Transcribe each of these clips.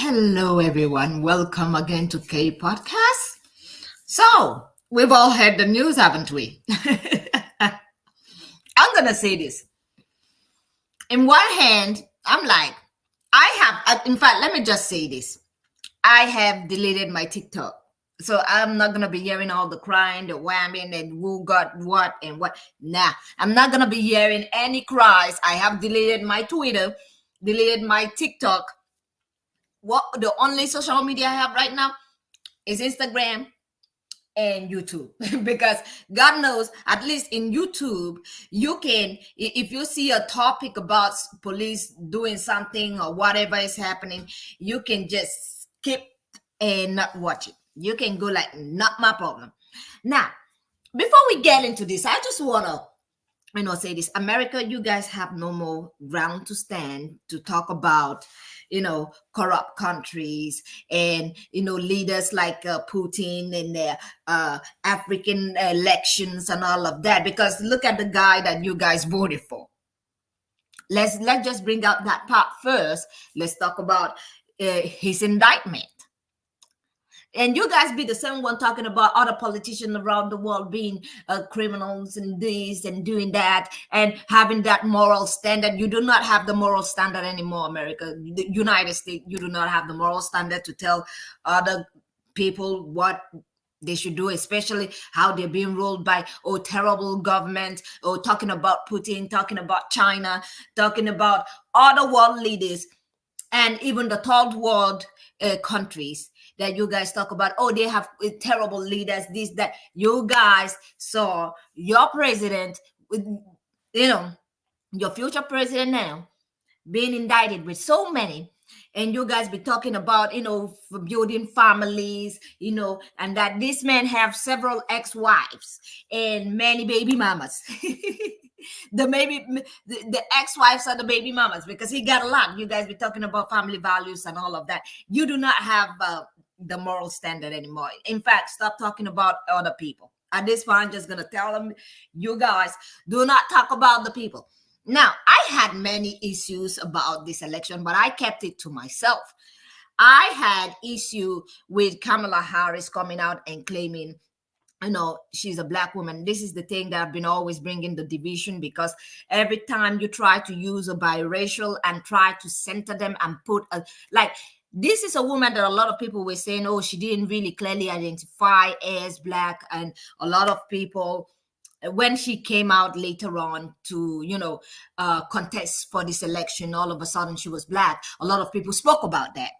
Hello, everyone. Welcome again to K Podcast. So, we've all heard the news, haven't we? I'm going to say this. In one hand, I'm like, in fact, let me just say this. I have deleted my TikTok. So I'm not going to be hearing all the crying, the whamming, and who got what and what. Nah, I'm not going to be hearing any cries. I have deleted my Twitter, deleted my TikTok. What the only social media I have right now is Instagram and YouTube because God knows, at least in YouTube, you can, if you see a topic about police doing something or whatever is happening, you can just skip and not watch it. You can go like, not my problem. Now, before we get into this, I just want to say this. America, you guys have no more ground to stand to talk about corrupt countries and leaders like Putin and their African elections and all of that, because look at the guy that you guys voted for. Let's just bring out that part first. Let's talk about his indictment. And you guys be the same one talking about other politicians around the world being criminals and this and doing that and having that moral standard. You do not have the moral standard anymore, America. The United States, you do not have the moral standard to tell other people what they should do, especially how they're being ruled by terrible government, or talking about Putin, talking about China, talking about other world leaders, and even the third world countries that you guys talk about. Oh, they have terrible leaders, this, that. You guys saw your president, your future president now being indicted with so many, and you guys be talking about for building families, and that this man have several ex-wives and many baby mamas. The ex-wives are the baby mamas because he got a lot. You guys be talking about family values and all of that. You do not have the moral standard anymore. In fact, stop talking about other people. At this point, I'm just gonna tell them, you guys do not talk about the people. Now, I had many issues about this election, but I kept it to myself. I had issue with Kamala Harris coming out and claiming, she's a Black woman. This is the thing that I've been always bringing the division, because every time you try to use a biracial and try to center them and put this is a woman that a lot of people were saying, oh, she didn't really clearly identify as Black. And a lot of people, when she came out later on to, contest for this election, all of a sudden she was Black. A lot of people spoke about that.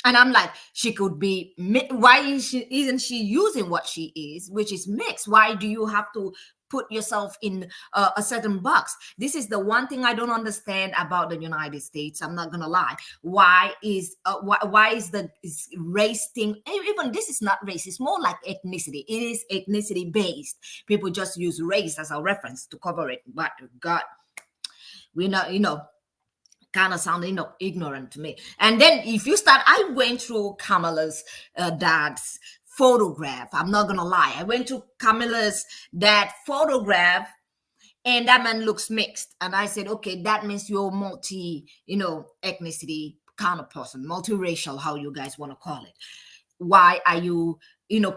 And I'm like, she could be, why isn't she using what she is, which is mixed? Why do you have to put yourself in a certain box? This is the one thing I don't understand about the United States. I'm not gonna lie. Why is the race thing? Even this is not race. It's more like ethnicity. It is ethnicity based. People just use race as a reference to cover it. But God, we know. Kind of sounding ignorant to me. And then if you start, I went through Kamala's dad's photograph. I'm not gonna lie. I went to Kamala's dad photograph, and that man looks mixed. And I said, okay, that means you're multi, ethnicity kind of person, multiracial, how you guys want to call it. Why are you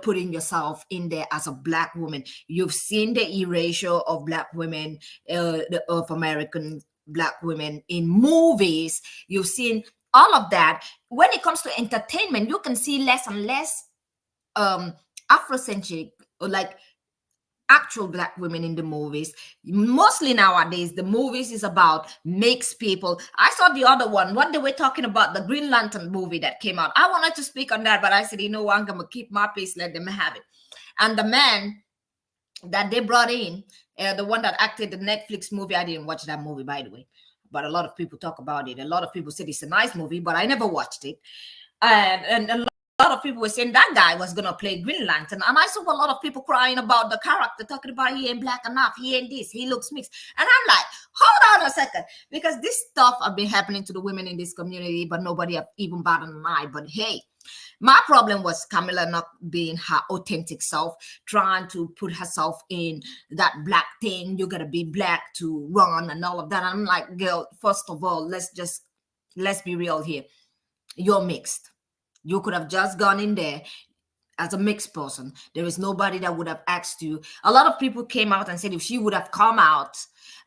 putting yourself in there as a Black woman? You've seen the erasure of Black women, of American Black women in movies. You've seen all of that. When it comes to entertainment, you can see less and less Afrocentric or like actual Black women in the movies. Mostly nowadays, the movies is about mixed people. I saw the other one, what they were talking about, the Green Lantern movie that came out. I wanted to speak on that, but I said, I'm gonna keep my peace, let them have it. And the man that they brought in, the one that acted the Netflix movie, I didn't watch that movie, by the way, but a lot of people talk about it. A lot of people said it's a nice movie, but I never watched it. And a lot of people were saying that guy was going to play Green Lantern. And I saw a lot of people crying about the character, talking about he ain't Black enough, he ain't this, he looks mixed. And I'm like, hold on a second, because this stuff have been happening to the women in this community, but nobody have even batted an eye. But hey, my problem was Kamala not being her authentic self, trying to put herself in that Black thing. You got to be Black to run and all of that. And I'm like, girl, first of all, let's be real here. You're mixed. You could have just gone in there as a mixed person. There is nobody that would have asked you. A lot of people came out and said if she would have come out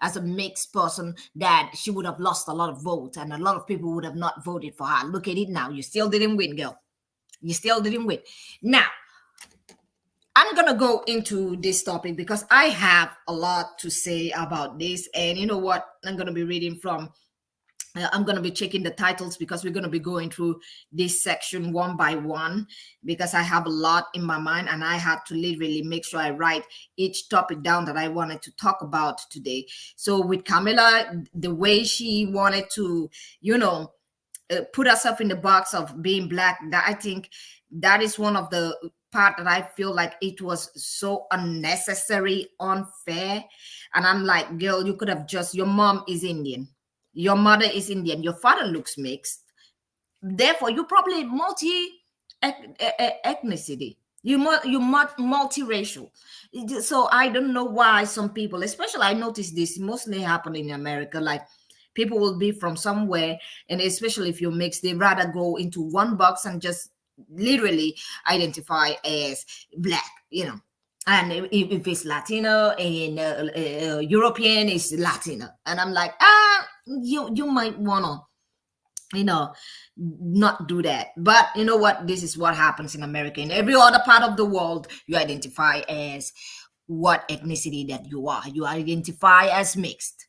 as a mixed person, that she would have lost a lot of votes and a lot of people would have not voted for her. Look at it now. You still didn't win, girl. You still didn't win. Now, I'm going to go into this topic because I have a lot to say about this. And you know what? I'm going to be reading from I'm going to be checking the titles because we're going to be going through this section one by one because I have a lot in my mind and I had to literally make sure I write each topic down that I wanted to talk about today. So with Camilla, the way she wanted to, put herself in the box of being Black, that I think that is one of the part that I feel like it was so unnecessary, unfair. And I'm like, girl, you could have just, your mom is Indian. Your mother is Indian. Your father looks mixed. Therefore, you probably ethnicity. You multiracial. So I don't know why some people, especially I noticed this mostly happen in America. Like people will be from somewhere, and especially if you're mixed, they rather go into one box and just literally identify as Black. And if it's Latino and European is Latino, and I'm like, you might wanna, not do that. But you know what? This is what happens in America. In every other part of the world, you identify as what ethnicity that you are. You identify as mixed.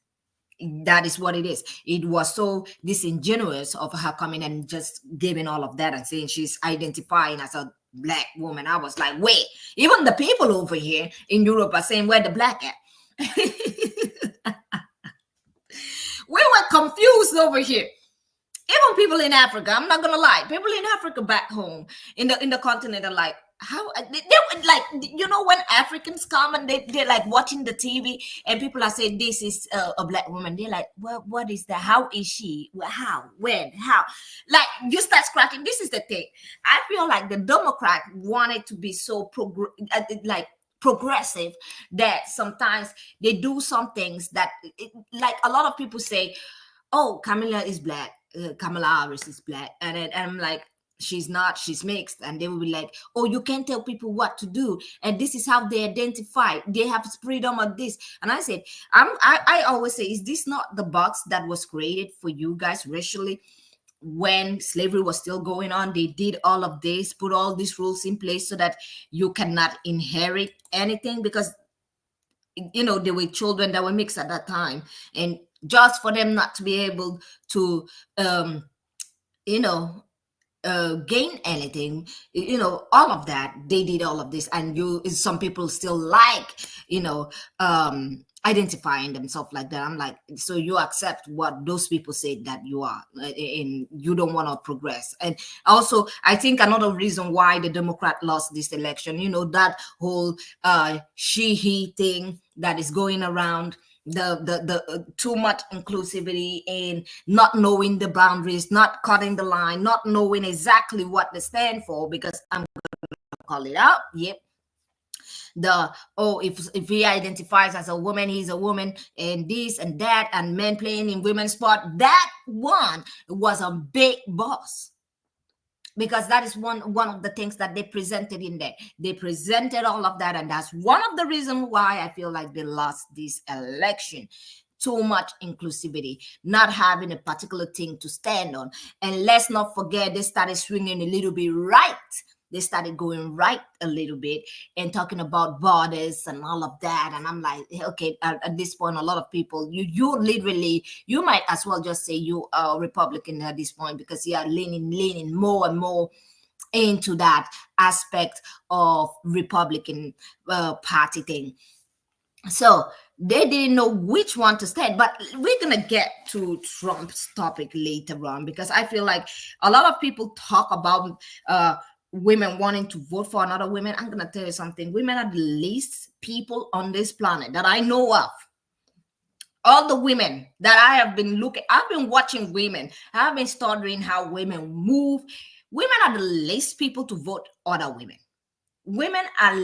That is what it is. It was so disingenuous of her coming and just giving all of that and saying she's identifying as a Black woman. I was like, wait, even the people over here in Europe are saying where the Black at. We were confused over here. Even people in Africa, I'm not gonna lie, people in Africa back home in the continent are like, how they like, when Africans come and they're like watching the TV and people are saying this is a Black woman, they're like, well, what is that? How is she? How? When? How? Like you start scratching. This is the thing. I feel like the Democrat wanted to be so progressive that sometimes they do some things that like a lot of people say, oh, Camilla is Black, Kamala Harris is Black, and I'm like, she's not, she's mixed. And they will be like, oh, you can't tell people what to do, and this is how they identify, they have freedom of this. And I said, I always say, is this not the box that was created for you guys racially? When slavery was still going on, they did all of this, put all these rules in place so that you cannot inherit anything, because there were children that were mixed at that time, and just for them not to be able to you know gain anything, all of that, they did all of this. And some people still like identifying themselves like that. I'm like, so you accept what those people say that you are, and you don't want to progress. And also, I think another reason why the Democrat lost this election, that whole she-he thing that is going around, the too much inclusivity and not knowing the boundaries, not cutting the line, not knowing exactly what they stand for, because I'm gonna call it out. Yep. If he identifies as a woman, he's a woman, and this and that, and men playing in women's sport, that one was a big boss. Because that is one of the things that they presented in there. They presented all of that, and that's one of the reasons why I feel like they lost this election. Too much inclusivity, not having a particular thing to stand on. And let's not forget, they started swinging a little bit right. They started going right a little bit and talking about borders and all of that. And I'm like, okay, at this point, a lot of people, you literally, you might as well just say you are Republican at this point, because you are leaning more and more into that aspect of Republican party thing. So they didn't know which one to stand. But we're going to get to Trump's topic later on, because I feel like a lot of people talk about women wanting to vote for another woman. I'm going to tell you something. Women are the least people on this planet that I know of. All the women that I have been looking, I've been watching women. I've been studying how women move. Women are the least people to vote other women. Women are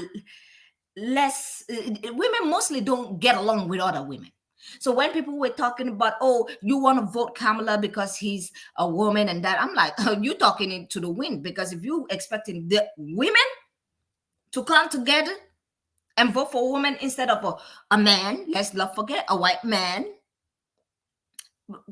less, women mostly don't get along with other women. So when people were talking about, oh, you want to vote Kamala because he's a woman and that, I'm like, oh, you talking into the wind, because if you expecting the women to come together and vote for a woman instead of a man, let's not forget a white man.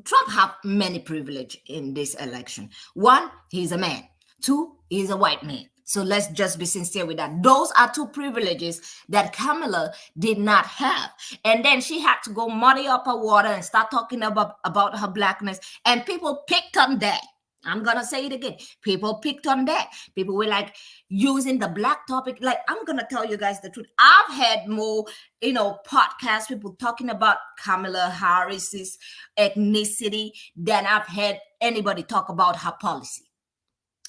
Trump have many privilege in this election. One, he's a man. Two, he's a white man. So let's just be sincere with that. Those are two privileges that Kamala did not have. And then she had to go muddy up her water and start talking about her blackness. And people picked on that. I'm gonna say it again. People picked on that. People were like using the black topic. Like, I'm gonna tell you guys the truth. I've had more, podcasts, people talking about Kamala Harris's ethnicity than I've had anybody talk about her policy.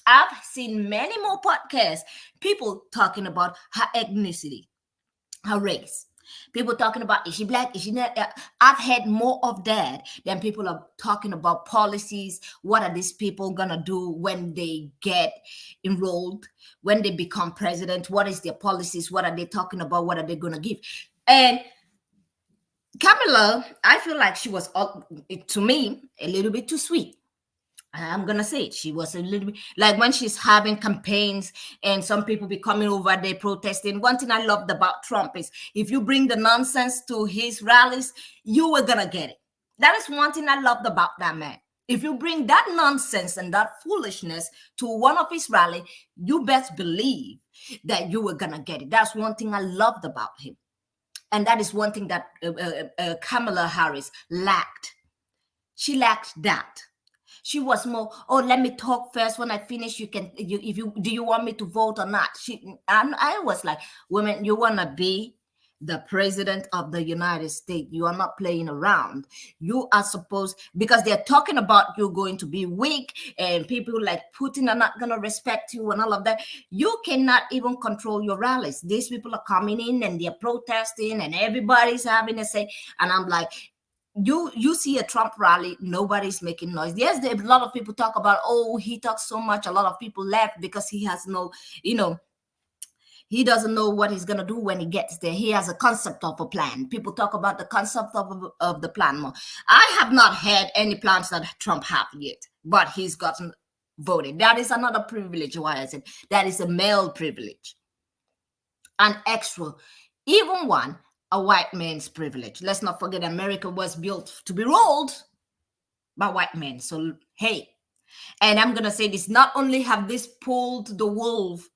I've seen many more podcasts, people talking about her ethnicity, her race. People talking about, is she black? Is she not? I've had more of that than people are talking about policies. What are these people gonna do when they get enrolled, when they become president? What is their policies? What are they talking about? What are they gonna give? And Kamala, I feel like she was, to me, a little bit too sweet. I'm gonna say it. She was a little bit like when she's having campaigns and some people be coming over there protesting. One thing I loved about Trump is if you bring the nonsense to his rallies, you were gonna get it. That is one thing I loved about that man. If you bring that nonsense and that foolishness to one of his rally, you best believe that you were gonna get it. That's one thing I loved about him, and that is one thing that Kamala Harris lacked. She lacked that. She was more, oh, let me talk first. When I finish, you can, if you, do you want me to vote or not? I was like, women, you want to be the president of the United States. You are not playing around. You are supposed, because they're talking about you going to be weak and people like Putin are not going to respect you and all of that. You cannot even control your rallies. These people are coming in and they're protesting and everybody's having a say. And I'm like, you see a Trump rally, nobody's making noise. Yes, a lot of people talk about, oh, he talks so much. A lot of people left because he has no, he doesn't know what he's going to do when he gets there. He has a concept of a plan. People talk about the concept of the plan more. I have not had any plans that Trump have yet, but he's gotten voted. That is another privilege. Why I said that is a male privilege. An extra, even one, a white man's privilege. Let's not forget America was built to be ruled by white men. So, hey, and I'm going to say this, not only have this pulled the wolves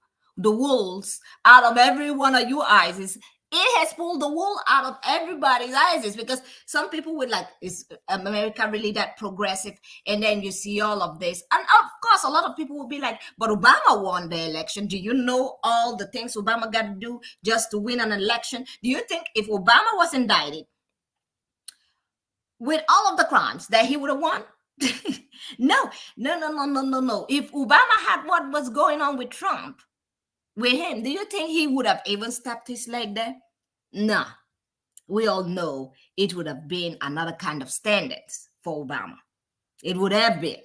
out of every one of your eyes, it has pulled the wool out of everybody's eyes, because some people would like, is America really that progressive? And then you see all of this. And of course, a lot of people will be like, but Obama won the election. Do you know all the things Obama got to do just to win an election? Do you think if Obama was indicted with all of the crimes that he would have won? No. If Obama had what was going on with Trump, with him, do you think he would have even stepped his leg there? Nah. We all know it would have been another kind of standards for Obama. It would have been.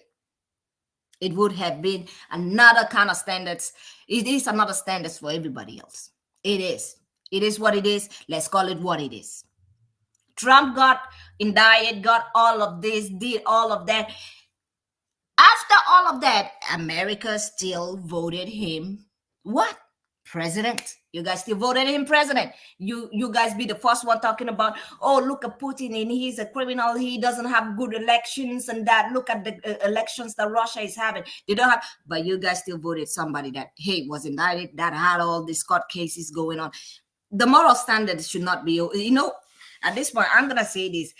It would have been another kind of standards. It is another standards for everybody else. It is. It is what it is. Let's call it what it is. Trump got indicted, got all of this, did all of that. After all of that, America still voted him what? President. You guys still voted him president. You guys be the first one talking about, oh, look at Putin and he's a criminal. He doesn't have good elections and that. Look at the elections that Russia is having. They don't have, but you guys still voted somebody that, hey, was indicted, that had all these court cases going on. The moral standards should not be, at this point, I'm going to say this.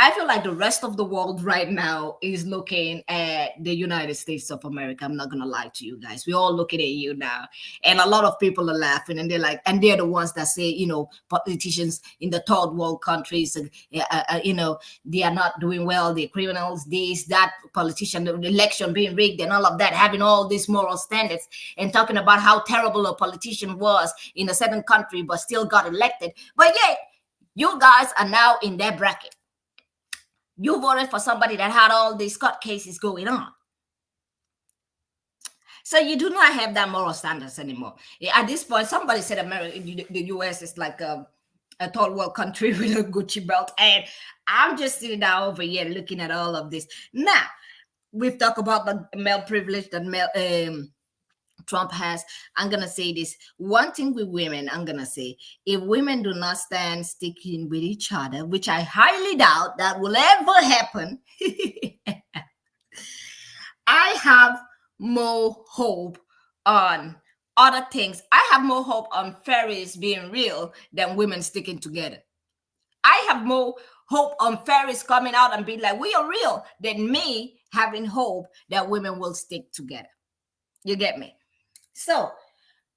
I feel like the rest of the world right now is looking at the United States of America. I'm not going to lie to you guys. We're all looking at you now. And a lot of people are laughing and they're like, and they're the ones that say, politicians in the third world countries, they are not doing well. They're criminals, this, that, politician, the election being rigged and all of that, having all these moral standards and talking about how terrible a politician was in a certain country, but still got elected. But yet, you guys are now in their bracket. You voted for somebody that had all these court cases going on. So you do not have that moral standards anymore. At this point, somebody said America, the U.S. is like a third world country with a Gucci belt. And I'm just sitting down over here looking at all of this. Now, we've talked about the male privilege that Trump has. I'm gonna say this one thing with women. I'm gonna say, if women do not stand sticking with each other, which I highly doubt that will ever happen, I have more hope on other things. I have more hope on fairies being real than women sticking together. I have more hope on fairies coming out and being like, we are real, than me having hope that women will stick together. You get me? So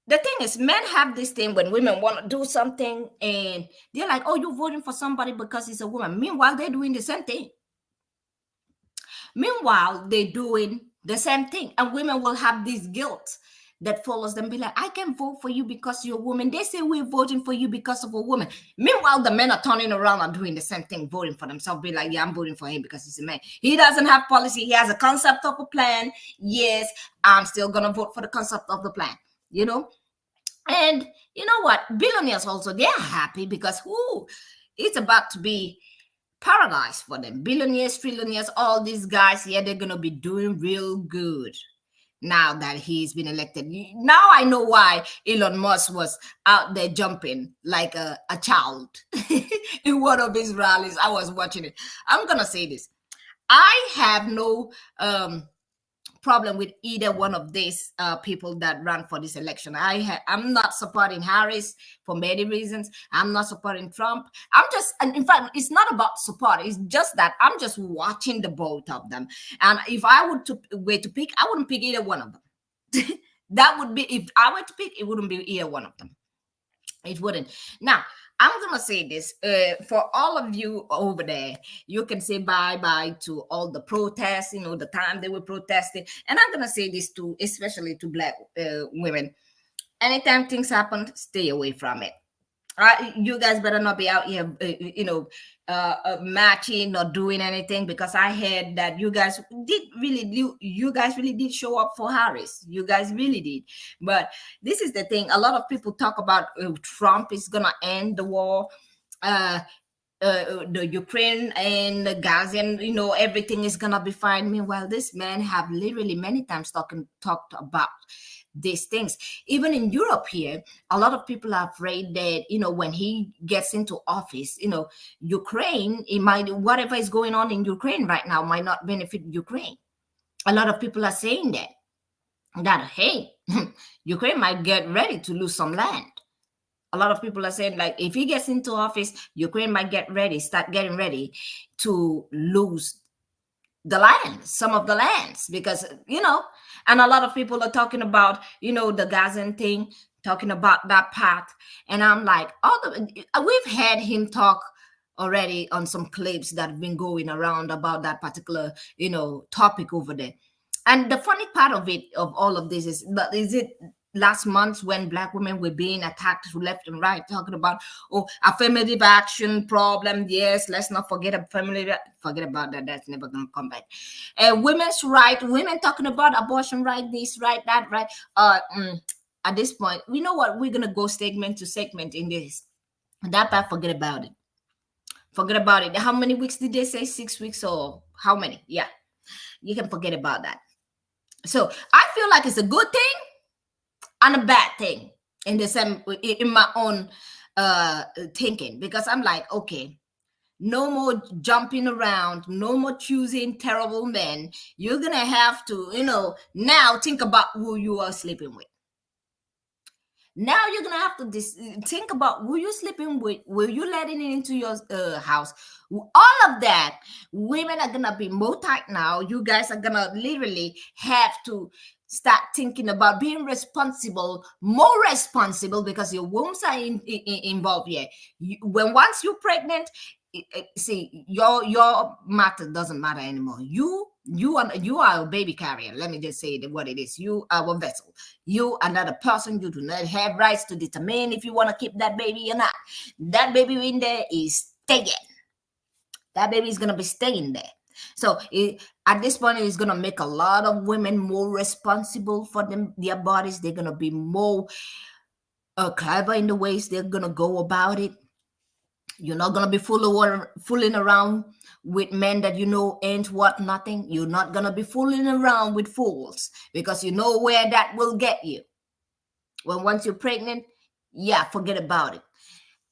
the thing is, men have this thing when women want to do something and they're like, oh, you're voting for somebody because he's a woman. Meanwhile, they're doing the same thing. Meanwhile, they're doing the same thing. And women will have this guilt that follows them, be like, I can vote for you because you're a woman. They say we're voting for you because of a woman. Meanwhile, the men are turning around and doing the same thing, voting for themselves, be like, yeah, I'm voting for him because he's a man. He doesn't have policy. He has a concept of a plan. Yes, I'm still going to vote for the concept of the plan, you know? And you know what? Billionaires also, they're happy because it's about to be paradise for them. Billionaires, trillionaires, all these guys, yeah, they're gonna be doing real good now that he's been elected. Now I know why Elon Musk was out there jumping like a child in one of his rallies. I was watching it. I'm gonna say this. I have no problem with either one of these people that ran for this election. I'm not supporting Harris for many reasons. I'm not supporting Trump. And in fact, it's not about support. It's just that I'm just watching the both of them. And if I were to pick, I wouldn't pick either one of them. That would be, if I were to pick, it wouldn't be either one of them. It wouldn't. Now, I'm gonna say this for all of you over there. You can say bye to all the protests. The time they were protesting, and I'm gonna say this too, especially to Black women. Anytime things happen, stay away from it. You guys better not be out here, matching or doing anything, because I heard that you guys really did show up for Harris. You guys really did. But this is the thing. A lot of people talk about Trump is gonna end the war. The Ukraine and the Gaza, and everything is gonna be fine. Meanwhile, this man have literally many times talked about these things. Even in Europe here, a lot of people are afraid that when he gets into office, Ukraine, whatever is going on in Ukraine right now might not benefit Ukraine. A lot of people are saying that hey, Ukraine might get ready to lose some land. A lot of people are saying, like, if he gets into office, Ukraine might start getting ready to lose the land, some of the lands, because and a lot of people are talking about the Gazan thing, talking about that path. And I'm like, we've had him talk already on some clips that have been going around about that particular topic over there. And the funny part of all of this is it last month when Black women were being attacked left and right, talking about affirmative action problem. Yes, let's not forget forget about that. That's never gonna come back. Women's right, women talking about abortion right, this right, that right. At this point, we know what, we're gonna go segment to segment in this. That part, forget about it. Forget about it. How many weeks did they say? 6 weeks or how many? Yeah, you can forget about that. So I feel like it's a good thing and a bad thing in the same, in my own thinking, because I'm like, okay, no more jumping around, no more choosing terrible men. You're gonna have to now think about who you are sleeping with. Now you're gonna have to think about who you're sleeping with, will you letting it into your house, all of that. Women are gonna be more tight now. You guys are gonna literally have to start thinking about being responsible, more responsible, because your wombs are involved here. Once you're pregnant, see, your matter doesn't matter anymore. You are a baby carrier. Let me just say what it is. You are a vessel. You are not a person. You do not have rights to determine if you want to keep that baby or not. That baby in there is staying. That baby is gonna be staying there. So at this point, it's gonna make a lot of women more responsible for their bodies. They're gonna be more clever in the ways they're gonna go about it. You're not gonna be fooling around with men that you know ain't worth nothing. You're not gonna be fooling around with fools, because you know where that will get you. When once you're pregnant, yeah, forget about it.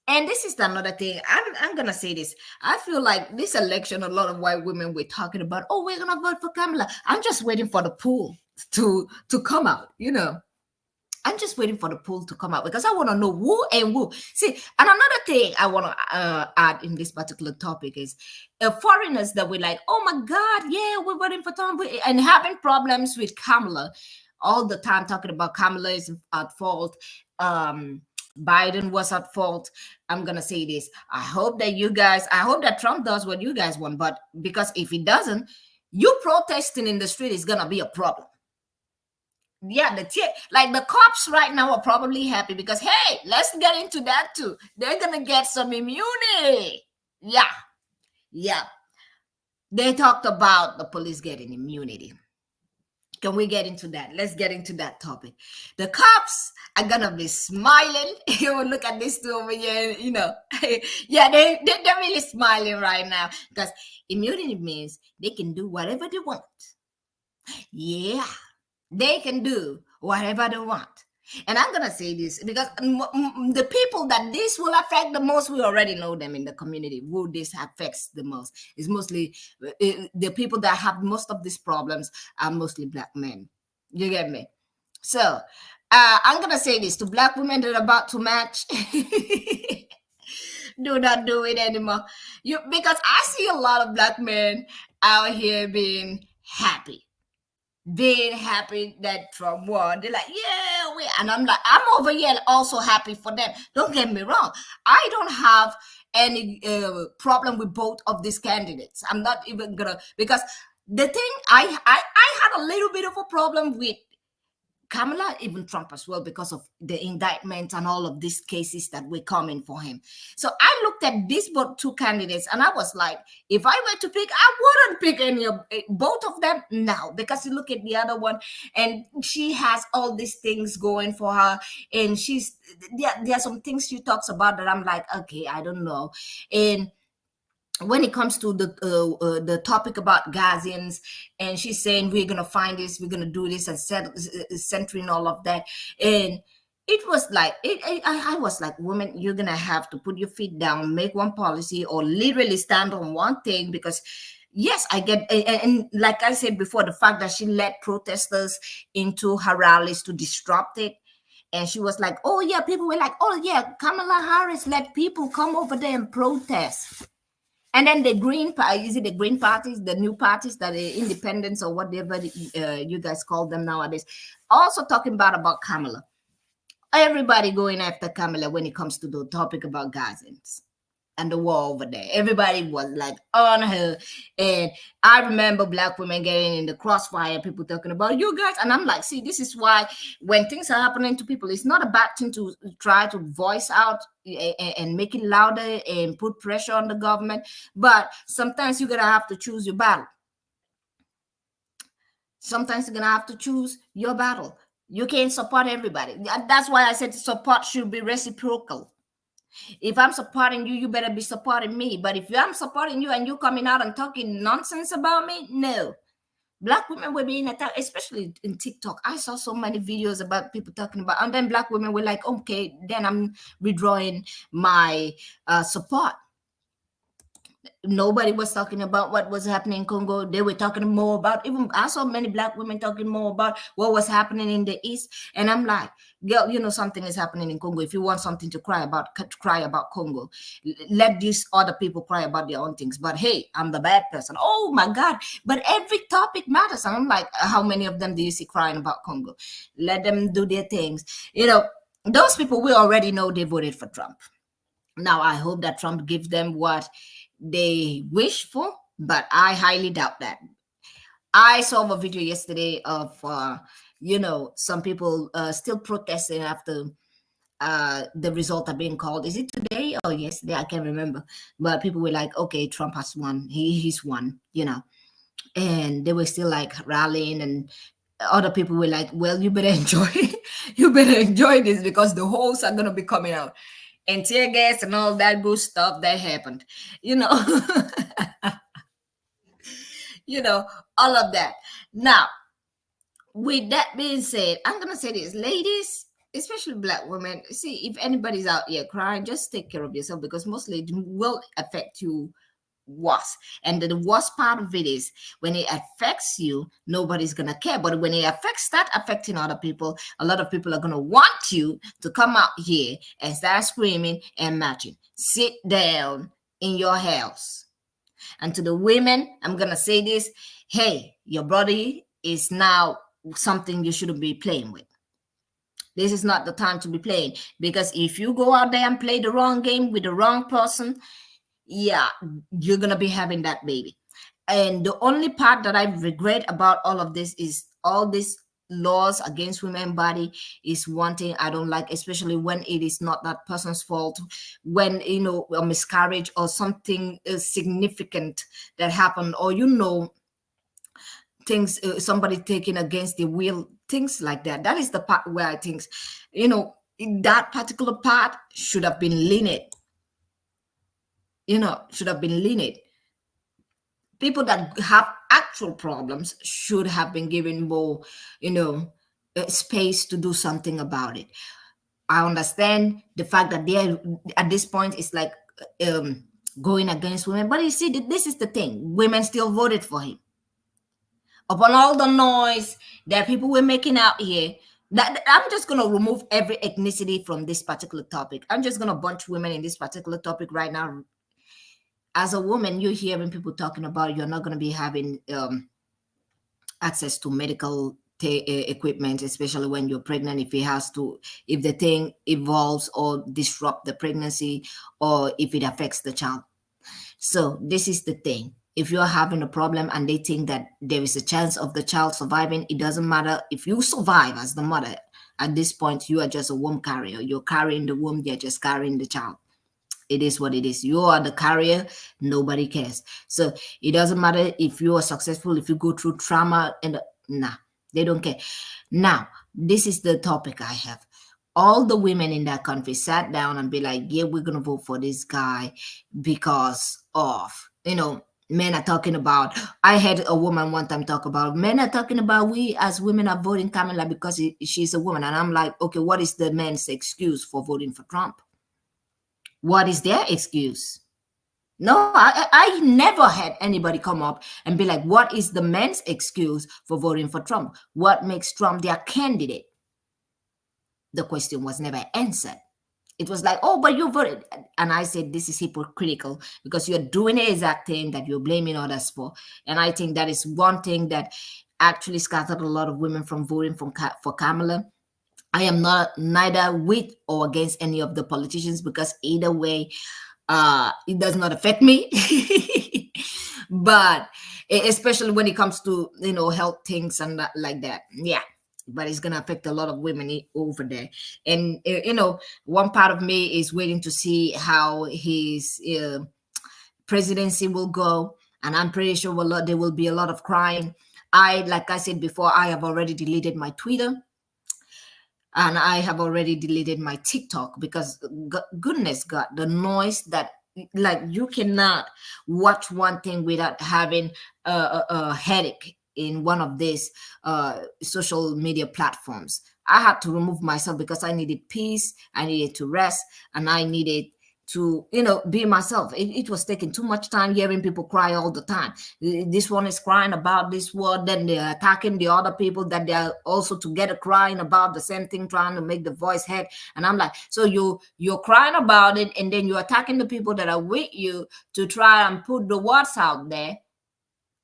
And this is another thing. I'm gonna say this. I feel like this election, a lot of white women were talking about, oh, we're gonna vote for Kamala. I'm just waiting for the pool to come out, you know. I'm just waiting for the poll to come out, because I want to know who and who. See, and another thing I want to add in this particular topic is foreigners that were like, oh my God, yeah, we're voting for Trump, and having problems with Kamala all the time, talking about Kamala is at fault. Biden was at fault. I'm going to say this. I hope that Trump does what you guys want, but because if he doesn't, you protesting in the street is going to be a problem. Yeah, like the cops right now are probably happy because, hey, let's get into that too. They're gonna get some immunity. Yeah. They talked about the police getting immunity. Can we get into that? Let's get into that topic. The cops are gonna be smiling. You will look at this two over here, you know. Yeah, they're really smiling right now, because immunity means they can do whatever they want. Yeah, they can do whatever they want. And I'm going to say this because the people that this will affect the most, we already know them in the community. Who this affects the most is mostly the people that have most of these problems are mostly Black men. You get me? So I'm going to say this to Black women that are about to match. Do not do it anymore. Because I see a lot of Black men out here being happy that Trump won. They're like, yeah, and I'm like, I'm over here also happy for them. Don't get me wrong. I don't have any problem with both of these candidates. I'm not even gonna, because the thing I had a little bit of a problem with Kamala, even Trump as well, because of the indictment and all of these cases that were coming for him. So I looked at these both two candidates and I was like, if I were to pick, I wouldn't pick any of both of them now, because you look at the other one and she has all these things going for her, and there are some things she talks about that I'm like, okay, I don't know. And when it comes to the topic about Gazans, and she's saying we're gonna find this, we're gonna do this, and centering all of that, and it was like I was like, woman, you're gonna have to put your feet down, make one policy, or literally stand on one thing, because yes, I get, and like I said before, the fact that she let protesters into her rallies to disrupt it. And she was like, oh yeah, people were like, oh yeah, Kamala Harris let people come over there and protest. And then the Green Party, is it the Green parties, the new parties that are independents or whatever you guys call them nowadays, also talking about Kamala. Everybody going after Kamala when it comes to the topic about Gazans and the war over there. Everybody was like on her. And I remember Black women getting in the crossfire, people talking about you guys. And I'm like, see, this is why when things are happening to people, it's not a bad thing to try to voice out and make it louder and put pressure on the government. But sometimes you're going to have to choose your battle. Sometimes you're going to have to choose your battle. You can't support everybody. That's why I said support should be reciprocal. If I'm supporting you, you better be supporting me. But if I'm supporting you and you coming out and talking nonsense about me, no. Black women were being attacked, especially in TikTok. I saw so many videos about people talking about, and then Black women were like, okay, then I'm withdrawing my support. Nobody was talking about what was happening in Congo. They were talking more about, even I saw many Black women talking more about what was happening in the East. And I'm like, girl, you know, something is happening in Congo. If you want something to cry about Congo. Let these other people cry about their own things. But hey, I'm the bad person. Oh my God. But every topic matters. And I'm like, how many of them do you see crying about Congo? Let them do their things. You know, those people, we already know they voted for Trump. Now, I hope that Trump gives them what they wish for, but I highly doubt that. I saw a video yesterday of some people still protesting after the result are being called. Is it today or yesterday? I can't remember. But people were like, okay, Trump has won. He's won, and they were still like rallying, and other people were like, well, you better enjoy this, because the holes are going to be coming out. and tear gas and all that good stuff that happened. You know, you know, all of that. Now, with that being said, I'm gonna say this, ladies, especially black women. See, if anybody's out here crying, just take care of yourself, because mostly it will affect you worse. And the worst part of it is when it affects you, nobody's gonna care. But when it start affecting other people, a lot of people are gonna want you to come out here and start screaming and marching. Sit down in your house. And to the women, I'm gonna say this: hey, your body is now something you shouldn't be playing with. This is not the time to be playing, because if you go out there and play the wrong game with the wrong person, yeah, you're gonna be having that baby. And the only part that I regret about all of this is all these laws against women body is one thing I don't like, especially when it is not that person's fault, when a miscarriage or something significant that happened, or things, somebody taking against the will, things like that. That is the part where I think, that particular part should have been lenient. Should have been lenient. People that have actual problems should have been given more, space to do something about it. I understand the fact that they're at this point it's like going against women, but you see, this is the thing: women still voted for him. Upon all the noise that people were making out here, that I'm just gonna remove every ethnicity from this particular topic. I'm just gonna bunch women in this particular topic right now. As a woman, you're hearing people talking about you're not gonna be having access to medical equipment, especially when you're pregnant, if the thing evolves or disrupt the pregnancy, or if it affects the child. So this is the thing: if you're having a problem and they think that there is a chance of the child surviving, it doesn't matter if you survive as the mother. At this point, you are just a womb carrier. You're carrying the womb, you're just carrying the child. It is what it is. You are the carrier. Nobody cares. So it doesn't matter if you are successful, if you go through trauma, and they don't care. Now, this is the topic I have. All the women in that country sat down and be like, yeah, we're going to vote for this guy because of, men are talking about, I had a woman one time talk about, men are talking about we as women are voting Kamala because she's a woman. And I'm like, okay, what is the men's excuse for voting for Trump? What is their excuse? No, I never had anybody come up and be like, what is the men's excuse for voting for Trump? What makes Trump their candidate? The question was never answered. It was like, oh, but you voted. And I said, this is hypocritical, because you're doing the exact thing that you're blaming others for. And I think that is one thing that actually scattered a lot of women from voting for Kamala. I am neither with or against any of the politicians, because either way, it does not affect me. But especially when it comes to health things and like that, yeah. But it's gonna affect a lot of women over there. And one part of me is waiting to see how his presidency will go, and I'm pretty sure there will be a lot of crying. Like I said before, I have already deleted my Twitter. And I have already deleted my TikTok, because goodness God, the noise that, like, you cannot watch one thing without having a headache in one of these social media platforms. I had to remove myself because I needed peace, I needed to rest, and I needed to be myself. It was taking too much time hearing people cry all the time. This one is crying about this word, then they're attacking the other people that they're also together crying about the same thing, trying to make the voice heard. And I'm like, so you're crying about it, and then you're attacking the people that are with you to try and put the words out there,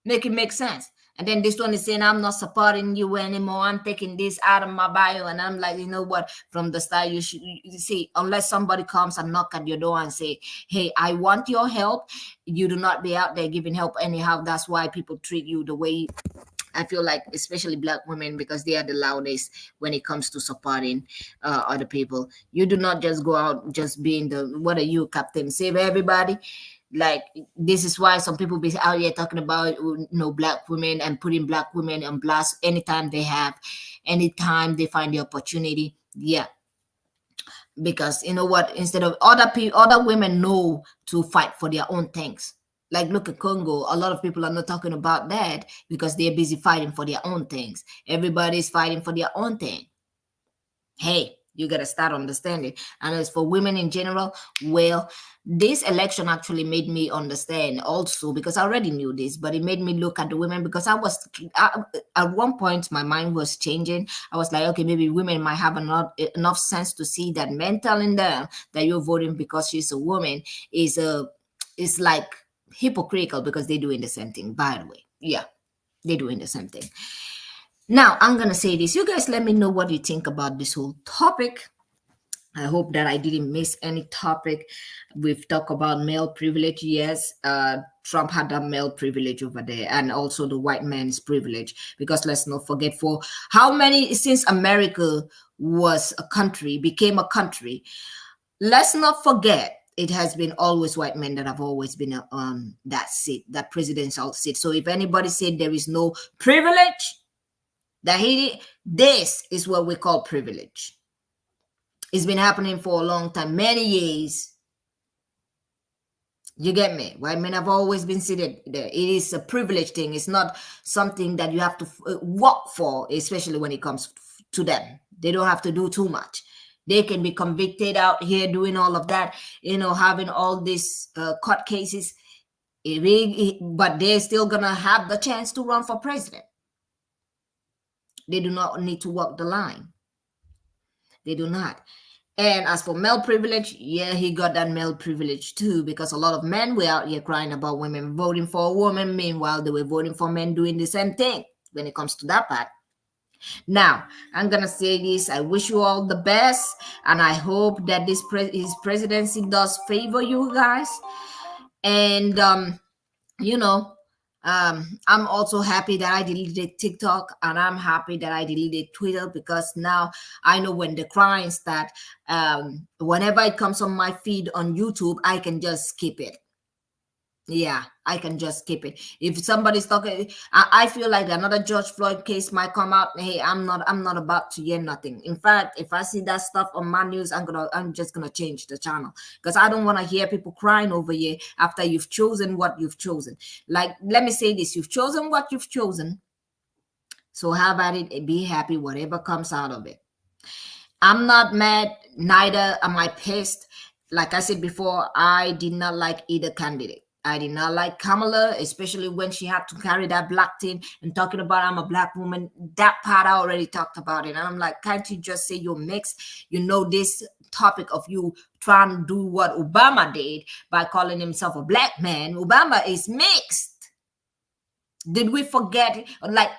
make it make sense. And then this one is saying, I'm not supporting you anymore, I'm taking this out of my bio. And I'm like, you know what, from the start, you see, unless somebody comes and knock at your door and say, hey, I want your help, you do not be out there giving help anyhow. That's why people treat you the way. I feel like, especially Black women, because they are the loudest when it comes to supporting other people. You do not just go out just being what are you, Captain Save Everybody? Like, this is why some people be out here talking about Black women and putting Black women on blast anytime they find the opportunity. Yeah, because you know what, instead of other people, other women know to fight for their own things. Like look at Congo, a lot of people are not talking about that because they're busy fighting for their own things. Everybody's fighting for their own thing. Hey, you got to start understanding. And as for women in general, well, this election actually made me understand also, because I already knew this, but it made me look at the women, because at one point my mind was changing. I was like, okay, maybe women might have enough sense to see that men telling them that you're voting because she's a woman is like hypocritical, because they're doing the same thing, by the way. Yeah, they're doing the same thing. Now, I'm going to say this. You guys let me know what you think about this whole topic. I hope that I didn't miss any topic. We've talked about male privilege. Yes, Trump had that male privilege over there, and also the white man's privilege. Because let's not forget, for how many, since America was a country, became a country, let's not forget, it has been always white men that have always been on that seat, that presidential seat. So if anybody said there is no privilege, this is what we call privilege. It's been happening for a long time, many years. You get me? White men have always been seated there. It is a privilege thing. It's not something that you have to work for, especially when it comes to them. They don't have to do too much. They can be convicted out here doing all of that, having all these court cases, but they're still gonna have the chance to run for president. They do not need to walk the line. They do not. And as for male privilege, yeah, he got that male privilege too, because a lot of men were out here crying about women voting for a woman. Meanwhile, they were voting for men doing the same thing when it comes to that part. Now, I'm going to say this. I wish you all the best, and I hope that his presidency does favor you guys. And, I'm also happy that I deleted TikTok, and I'm happy that I deleted Twitter, because now I know when the crying start, whenever it comes on my feed on YouTube, I can just skip it. Yeah, I can just skip it. If somebody's talking, I feel like another George Floyd case might come out. Hey, I'm not about to hear nothing. In fact, if I see that stuff on my news, I'm just gonna change the channel, because I don't want to hear people crying over here after you've chosen what you've chosen. Like, let me say this: you've chosen what you've chosen. So how about it? Be happy, whatever comes out of it. I'm not mad, neither am I pissed. Like I said before, I did not like either candidate. I did not like Kamala, especially when she had to carry that black thing and talking about I'm a black woman. That part I already talked about it. And I'm like, can't you just say you're mixed? This topic of you trying to do what Obama did by calling himself a black man. Obama is mixed. Did we forget? Like,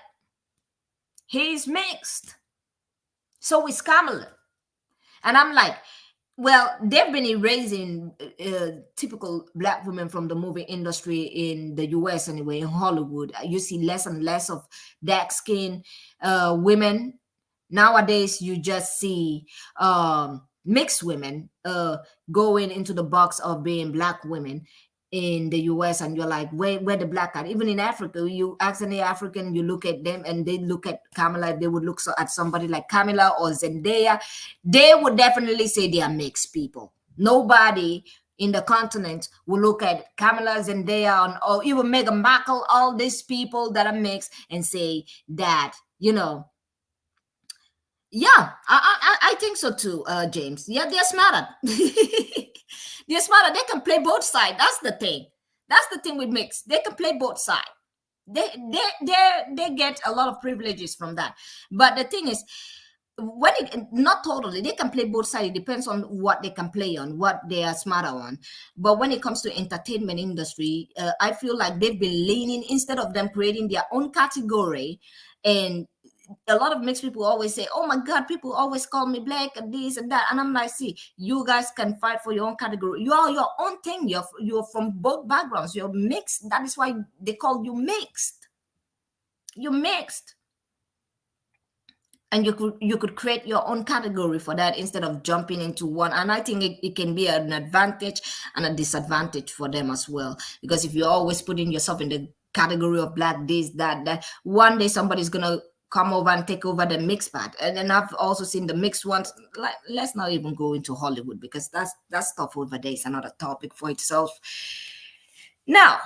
he's mixed. So is Kamala. And I'm like, well, they've been erasing typical black women from the movie industry in the US anyway, in Hollywood. You see less and less of dark skin women. Nowadays, you just see mixed women going into the box of being black women in the US, and you're like, where the black are? Even in Africa, you ask any African, you look at them and they look at Kamala, they would look at somebody like Kamala or Zendaya, they would definitely say they are mixed people. Nobody in the continent will look at Kamala, Zendaya, or even Meghan Markle, all these people that are mixed, and say that, yeah, I think so too, James. Yeah, they're smarter. They're smarter. They can play both sides. That's the thing. That's the thing with mixed. They can play both sides. They get a lot of privileges from that. But the thing is, when not totally, they can play both sides. It depends on what they can play on, what they are smarter on. But when it comes to entertainment industry, I feel like they've been leaning, instead of them creating their own category. And a lot of mixed people always say, oh my God, people always call me black and this and that. And I'm like, see, you guys can fight for your own category. You are your own thing. You're from both backgrounds. You're mixed. That is why they call you mixed. You're mixed. And you could create your own category for that instead of jumping into one. And I think it can be an advantage and a disadvantage for them as well. Because if you're always putting yourself in the category of black, this, that, one day somebody's gonna come over and take over the mixed part. And then I've also seen the mixed ones. Like, let's not even go into Hollywood, because that stuff over there is another topic for itself. Now,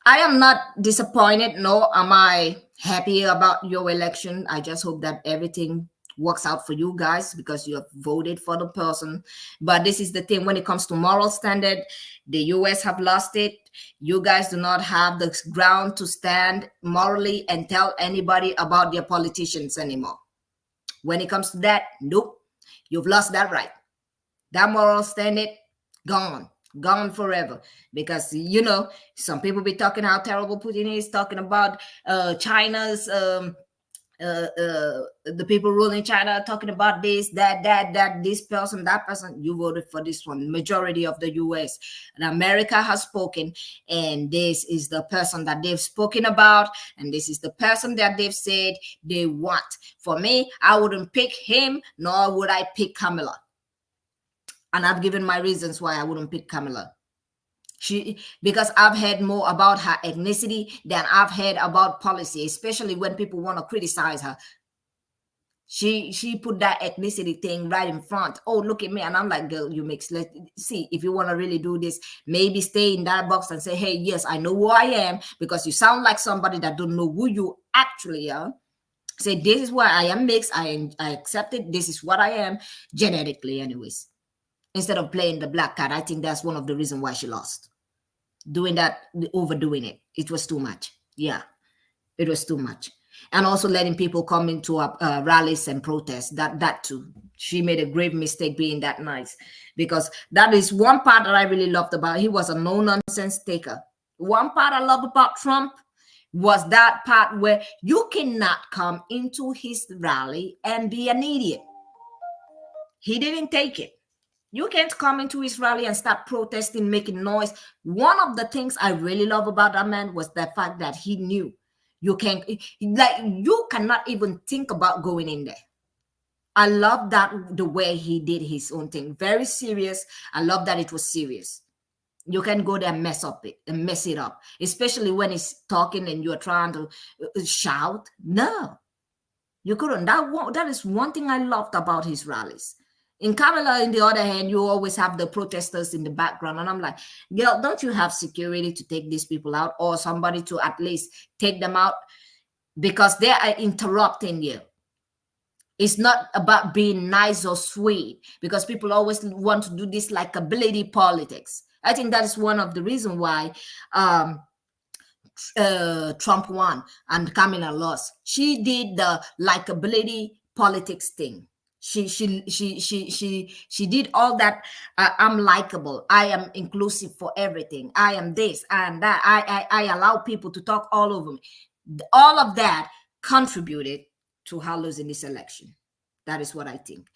I am not disappointed, nor am I happy about your election. I just hope that everything works out for you guys, because you have voted for the person. But this is the thing: when it comes to moral standard, the US have lost it. You guys do not have the ground to stand morally and tell anybody about their politicians anymore. When it comes to that, nope, you've lost that right. That moral standard, gone forever. Because some people be talking how terrible Putin is, talking about China's the people ruling China, talking about this, that, this person, that person. You voted for this one. Majority of the US and America has spoken, and this is the person that they've spoken about, and this is the person that they've said they want. For me, I wouldn't pick him, nor would I pick Kamala. And I've given my reasons why I wouldn't pick Kamala. Because I've heard more about her ethnicity than I've heard about policy, especially when people want to criticize her. She put that ethnicity thing right in front. Oh, look at me. And I'm like, girl, you mix. Let's see, if you want to really do this, maybe stay in that box and say, hey, yes, I know who I am, because you sound like somebody that don't know who you actually are. Say, this is why I am mixed. I accept it. This is what I am genetically anyways. Instead of playing the black card. I think that's one of the reasons why she lost. Doing that, overdoing it. It was too much. Yeah, it was too much. And also letting people come into rallies and protests. That too. She made a grave mistake being that nice. Because that is one part that I really loved about. He was a no-nonsense taker. One part I love about Trump was that part where you cannot come into his rally and be an idiot. He didn't take it. You can't come into his rally and start protesting, making noise. One of the things I really love about that man was the fact that he knew you cannot even think about going in there. I love that, the way he did his own thing. Very serious. I love that it was serious. You can go there and mess it up, especially when he's talking and you're trying to shout. No, you couldn't. That is one thing I loved about his rallies. In Kamala, on the other hand, you always have the protesters in the background. And I'm like, girl, don't you have security to take these people out, or somebody to at least take them out? Because they are interrupting you. It's not about being nice or sweet, because people always want to do this likability politics. I think that is one of the reasons why Trump won and Kamala lost. She did the likability politics thing. She did all that. I'm likable. I am inclusive for everything. I am this and that. I allow people to talk all over me. All of that contributed to her losing this election. That is what I think.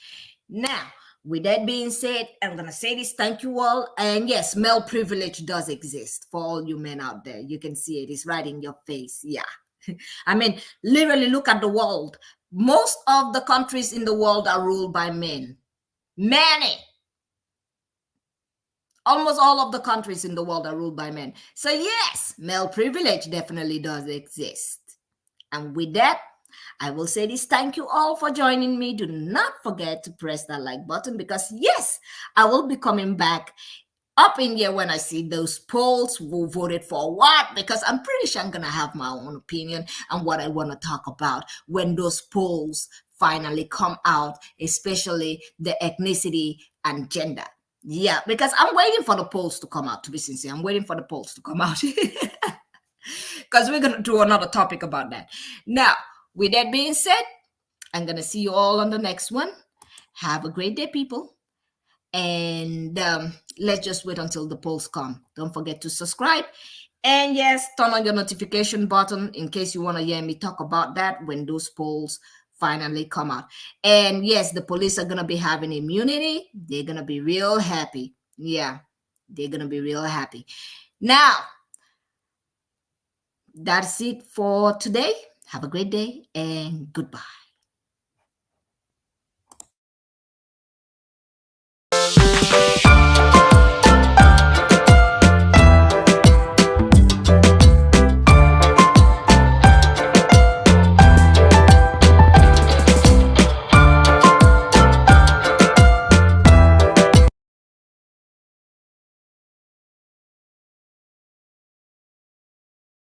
Now, with that being said, I'm going to say this. Thank you all. And yes, male privilege does exist for all you men out there. You can see it. It's right in your face. Yeah. I mean, literally look at the world. Most of the countries in the world are ruled by men. Many. Almost all of the countries in the world are ruled by men. So yes, male privilege definitely does exist. And with that, I will say this. Thank you all for joining me. Do not forget to press that like button, because yes, I will be coming back up in here when I see those polls who voted for what, because I'm pretty sure I'm going to have my own opinion on what I want to talk about when those polls finally come out, especially the ethnicity and gender. Yeah, because I'm waiting for the polls to come out, to be sincere. I'm waiting for the polls to come out, because we're going to do another topic about that. Now, with that being said, I'm going to see you all on the next one. Have a great day, people. And let's just wait until the polls come. Don't forget to subscribe. And yes, turn on your notification button in case you want to hear me talk about that when those polls finally come out. And yes, the police are going to be having immunity. They're going to be real happy. Yeah, they're going to be real happy. Now, that's it for today. Have a great day and goodbye.